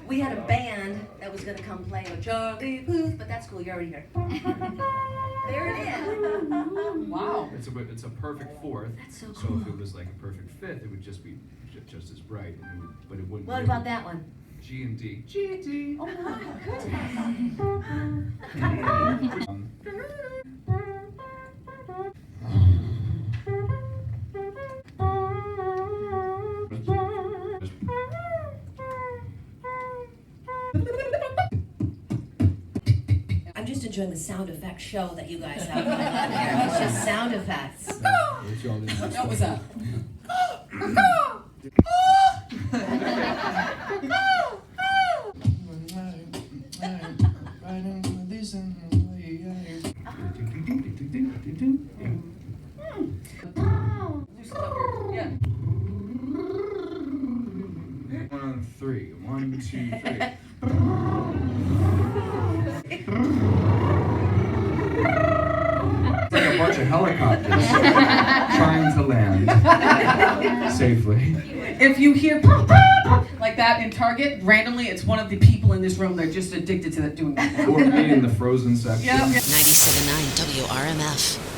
We had a band that was going to come play with Charlie Puth, but that's cool. You're already here. There it is. Wow. It's a perfect fourth. That's so cool. So if it was like a perfect fifth, it would just be just as bright, but it wouldn't. What about that one? G and D. G and D. Oh my I'm just enjoying the sound effect show that you guys have going on here. It's just sound effects. What was that? Yeah. 1, 3. 1, 2, 3. It's like a bunch of helicopters trying to land safely. If you hear like that in Target, randomly, it's one of the people in this room. They're just addicted to that doing that. Or me in the frozen section. Yep. 97.9 WRMF.